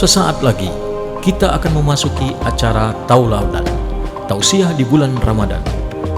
Sesaat lagi kita akan memasuki acara Tauladan, Tausiah di bulan Ramadan.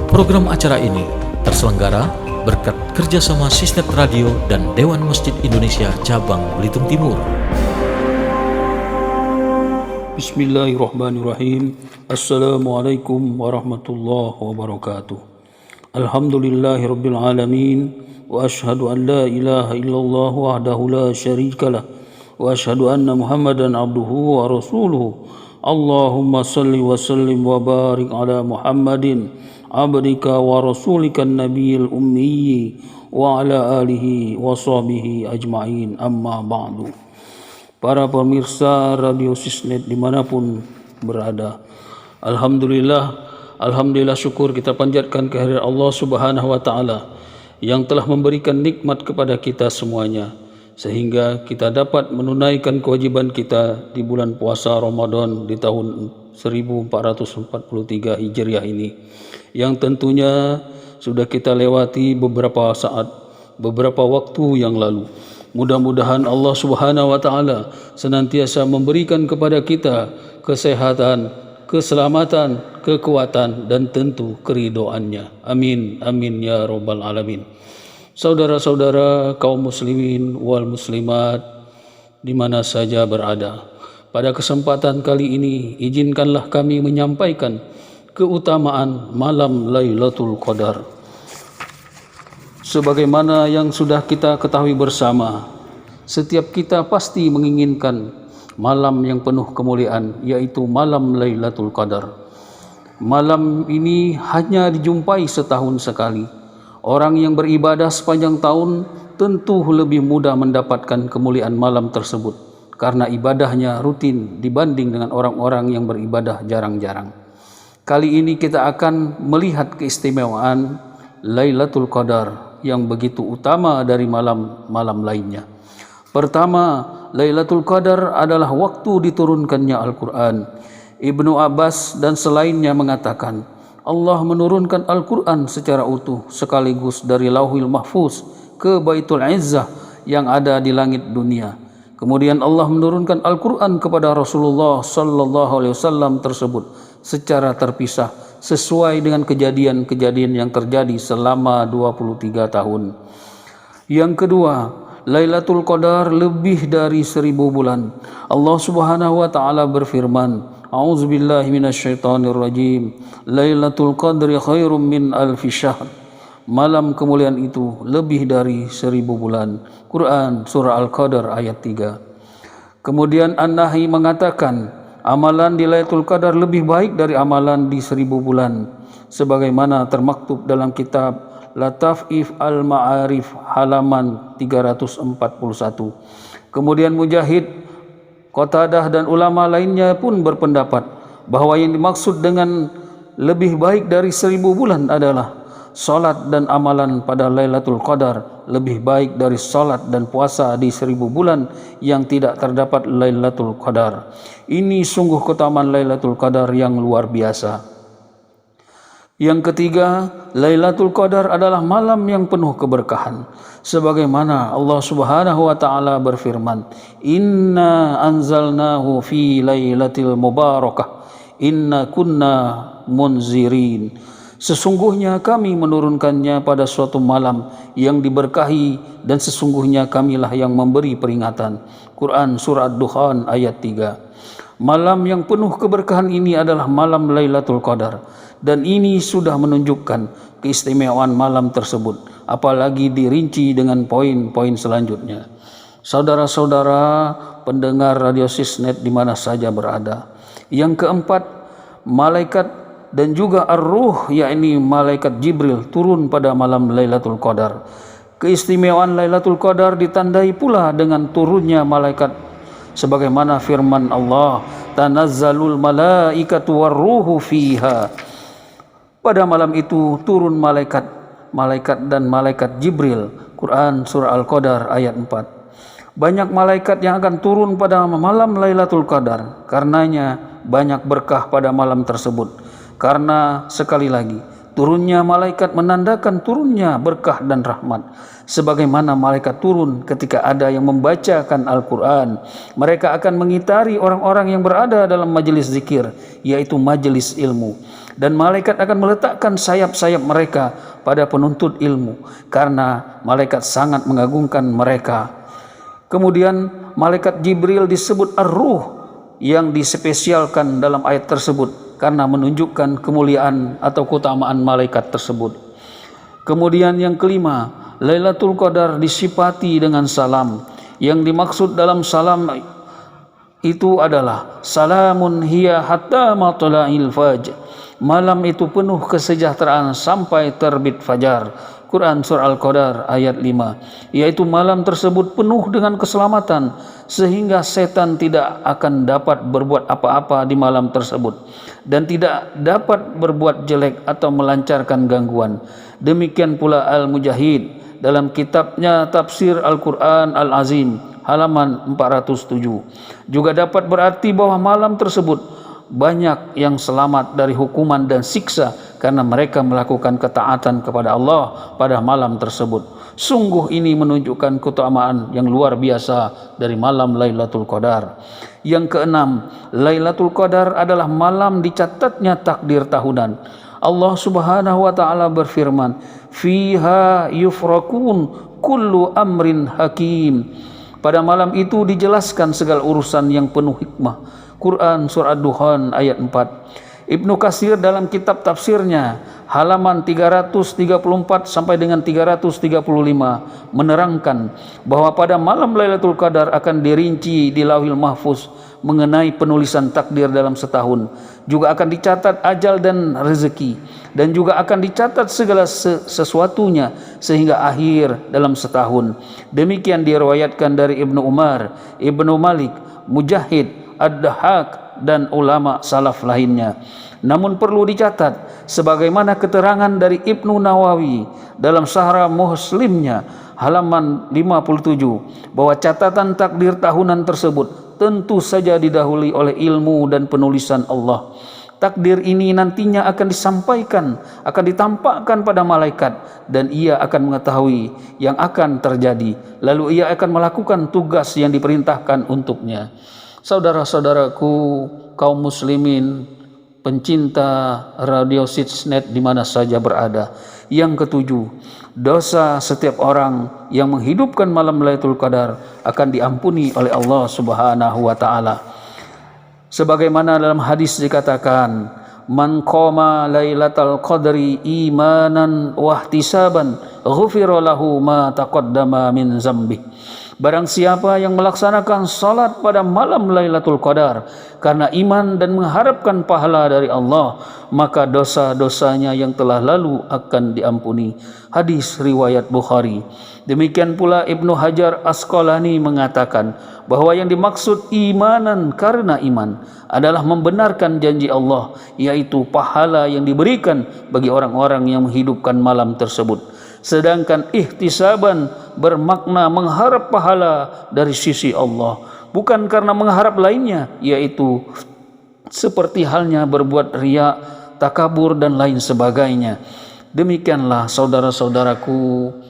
Program acara ini terselenggara berkat kerjasama Sistem Radio dan Dewan Masjid Indonesia Cabang Belitung Timur. Bismillahirrahmanirrahim. Assalamualaikum warahmatullahi wabarakatuh. Alhamdulillahirabbil alamin wa asyhadu an la ilaha illallah wahdahu la syarikalah wa asyhadu anna Muhammadan abduhu wa rasuluhu. Allahumma salli wa sallim wa barik ala Muhammadin abdika wa rasulika nabiyil ummi wa ala alihi wa sahbihi ajma'in, amma ba'du. Para pemirsa Radio Sisnet dimanapun berada, Alhamdulillah syukur kita panjatkan kehadirat Allah Subhanahu wa Ta'ala yang telah memberikan nikmat kepada kita semuanya, sehingga kita dapat menunaikan kewajiban kita di bulan puasa Ramadan di tahun 1443 Hijriah ini, yang tentunya sudah kita lewati beberapa saat, beberapa waktu yang lalu. Mudah-mudahan Allah Subhanahu wa Ta'ala senantiasa memberikan kepada kita kesehatan, keselamatan, kekuatan, dan tentu keridhoannya. Amin, amin ya rabbal alamin. Saudara-saudara kaum muslimin wal muslimat di mana saja berada, pada kesempatan kali ini izinkanlah kami menyampaikan keutamaan malam Lailatul Qadar. Sebagaimana yang sudah kita ketahui bersama, setiap kita pasti menginginkan malam yang penuh kemuliaan, yaitu malam Lailatul Qadar. Malam ini hanya dijumpai setahun sekali. Orang yang beribadah sepanjang tahun tentu lebih mudah mendapatkan kemuliaan malam tersebut, karena ibadahnya rutin dibanding dengan orang-orang yang beribadah jarang-jarang. Kali ini kita akan melihat keistimewaan Lailatul Qadar yang begitu utama dari malam-malam lainnya. Pertama, Lailatul Qadar adalah waktu diturunkannya Al-Quran. Ibnu Abbas dan selainnya mengatakan, Allah menurunkan Al-Quran secara utuh sekaligus dari Lauhul Mahfuz ke Baitul Izzah yang ada di langit dunia. Kemudian Allah menurunkan Al-Quran kepada Rasulullah sallallahu alaihi wasallam tersebut secara terpisah sesuai dengan kejadian-kejadian yang terjadi selama 23 tahun. Yang kedua, Lailatul Qadar lebih dari 1000 bulan. Allah Subhanahu wa Ta'ala berfirman, A'udzubillahi minasyaitonirrajim. Lailatul Qadri khairum min alfi syahr. Malam kemuliaan itu lebih dari 1000 bulan. Quran surah Al-Qadar ayat 3. Kemudian An-Nahl mengatakan, amalan di Lailatul Qadar lebih baik dari amalan di 1000 bulan, sebagaimana termaktub dalam kitab Lataf'if Al-Ma'arif halaman 341. Kemudian Mujahid, Qatadah dan ulama lainnya pun berpendapat bahwa yang dimaksud dengan lebih baik dari 1000 bulan adalah salat dan amalan pada Lailatul Qadar lebih baik dari salat dan puasa di 1000 bulan yang tidak terdapat Lailatul Qadar. Ini sungguh keutamaan Lailatul Qadar yang luar biasa. Yang ketiga, Lailatul Qadar adalah malam yang penuh keberkahan. Sebagaimana Allah Subhanahu wa Ta'ala berfirman, Inna anzalnahu fi lailatil mubarakah, inna kunna munzirin. Sesungguhnya kami menurunkannya pada suatu malam yang diberkahi, dan sesungguhnya kamilah yang memberi peringatan. Quran surah Ad-Dukhan ayat 3. Malam yang penuh keberkahan ini adalah malam Lailatul Qadar, dan ini sudah menunjukkan keistimewaan malam tersebut, apalagi dirinci dengan poin-poin selanjutnya. Saudara-saudara pendengar Radio Sisnet di mana saja berada. Yang keempat, malaikat dan juga ar-ruh, yakni malaikat Jibril turun pada malam Lailatul Qadar. Keistimewaan Lailatul Qadar ditandai pula dengan turunnya malaikat, sebagaimana firman Allah, tanazzalul malaikatu warruhu fiha. Pada malam itu turun malaikat dan malaikat Jibril. Quran surah Al-Qadar ayat 4. Banyak malaikat yang akan turun pada malam Lailatul Qadar, karenanya banyak berkah pada malam tersebut. Karena sekali lagi Turunnya malaikat menandakan turunnya berkah dan rahmat. Sebagaimana malaikat turun ketika ada yang membacakan Al-Quran, mereka akan mengitari orang-orang yang berada dalam majelis zikir, yaitu majelis ilmu. Dan malaikat akan meletakkan sayap-sayap mereka pada penuntut ilmu, karena malaikat sangat mengagungkan mereka. Kemudian malaikat Jibril disebut Ar-Ruh, yang dispesialkan dalam ayat tersebut karena menunjukkan kemuliaan atau keutamaan malaikat tersebut. Kemudian yang kelima, Lailatul Qadar disifati dengan salam. Yang dimaksud dalam salam itu adalah salamun hiya hatta matla'il fajr. Malam itu penuh kesejahteraan sampai terbit fajar. Quran Surah Al-Qadar ayat 5, yaitu malam tersebut penuh dengan keselamatan sehingga setan tidak akan dapat berbuat apa-apa di malam tersebut dan tidak dapat berbuat jelek atau melancarkan gangguan. Demikian pula Al-Mujahid dalam kitabnya Tafsir Al-Quran Al-Azim halaman 407 juga dapat berarti bahwa malam tersebut banyak yang selamat dari hukuman dan siksa karena mereka melakukan ketaatan kepada Allah pada malam tersebut. Sungguh ini menunjukkan keutamaan yang luar biasa dari malam Lailatul Qadar. Yang keenam, Lailatul Qadar adalah malam dicatatnya takdir tahunan. Allah Subhanahu wa taala berfirman, "Fiha yufrakun kullu amrin hakim." Pada malam itu dijelaskan segala urusan yang penuh hikmah. Quran Surah Ad-Dukhan ayat 4. Ibnu Katsir dalam kitab tafsirnya halaman 334 sampai dengan 335 menerangkan bahwa pada malam Lailatul Qadar akan dirinci di Lauhil Mahfuz mengenai penulisan takdir dalam setahun. Juga akan dicatat ajal dan rezeki, dan juga akan dicatat segala sesuatunya sehingga akhir dalam setahun. Demikian diriwayatkan dari Ibnu Umar, Ibnu Malik, Mujahid, Ad-Dahhak dan ulama salaf lainnya. Namun perlu dicatat sebagaimana keterangan dari Ibnu Nawawi dalam Syarah Muslimnya halaman 57 bahwa catatan takdir tahunan tersebut tentu saja didahului oleh ilmu dan penulisan Allah. Takdir ini nantinya akan disampaikan, akan ditampakkan pada malaikat, dan ia akan mengetahui yang akan terjadi. Lalu ia akan melakukan tugas yang diperintahkan untuknya. Saudara-saudaraku kaum muslimin, pencinta Radio Sitsnet di mana saja berada. Yang ketujuh, dosa setiap orang yang menghidupkan malam Lailatul Qadar akan diampuni oleh Allah Subhanahu wa taala. Sebagaimana dalam hadis dikatakan, "Man qama Lailatul Qadri imanan wa ihtisaban, ghufira lahu ma taqaddama min dzambi." Barang siapa yang melaksanakan salat pada malam Lailatul Qadar karena iman dan mengharapkan pahala dari Allah, maka dosa-dosanya yang telah lalu akan diampuni. Hadis riwayat Bukhari. Demikian pula Ibnu Hajar Asqalani mengatakan bahwa yang dimaksud imanan karena iman adalah membenarkan janji Allah, yaitu pahala yang diberikan bagi orang-orang yang menghidupkan malam tersebut. Sedangkan ihtisaban bermakna mengharap pahala dari sisi Allah, bukan karena mengharap lainnya, yaitu seperti halnya berbuat riya, takabur dan lain sebagainya. Demikianlah saudara-saudaraku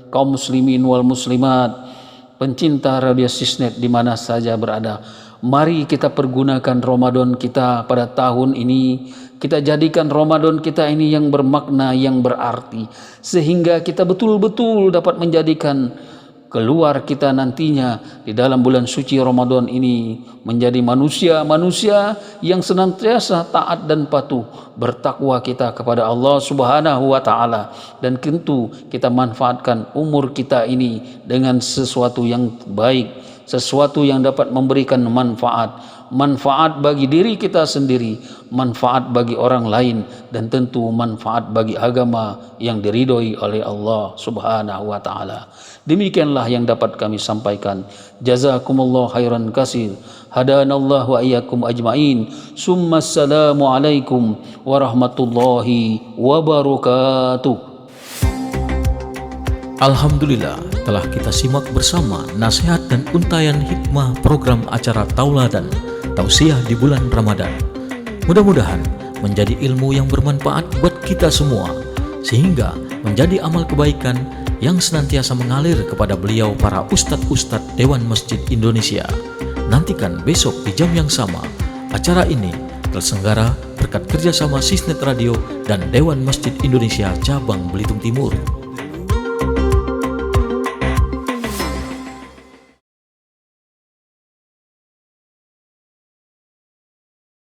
kaum muslimin wal muslimat, pencinta Radio Sitsnet di mana saja berada. Mari kita pergunakan Ramadan kita pada tahun ini. Kita jadikan Ramadan kita ini yang bermakna, yang berarti, sehingga kita betul-betul dapat menjadikan keluar kita nantinya di dalam bulan suci Ramadan ini menjadi manusia-manusia yang senantiasa taat dan patuh, bertakwa kita kepada Allah Subhanahu wa taala, dan tentu kita manfaatkan umur kita ini dengan sesuatu yang baik, sesuatu yang dapat memberikan manfaat bagi diri kita sendiri, manfaat bagi orang lain, dan tentu manfaat bagi agama yang diridhoi oleh Allah Subhanahu wa taala. Demikianlah yang dapat kami sampaikan. Jazakumullah khairan katsir. Hadanallahu wa iyyakum ajmain. Assalamu alaikum warahmatullahi wabarakatuh. Alhamdulillah, telah kita simak bersama nasihat dan untayan hikmah program acara Tauladan Tausiah di bulan Ramadan. Mudah-mudahan menjadi ilmu yang bermanfaat buat kita semua. sehingga menjadi amal kebaikan yang senantiasa mengalir kepada beliau para ustadz-ustadz Dewan Masjid Indonesia. Nantikan besok di jam yang sama. Acara ini terselenggara berkat kerjasama Sisnet Radio dan Dewan Masjid Indonesia Cabang Belitung Timur.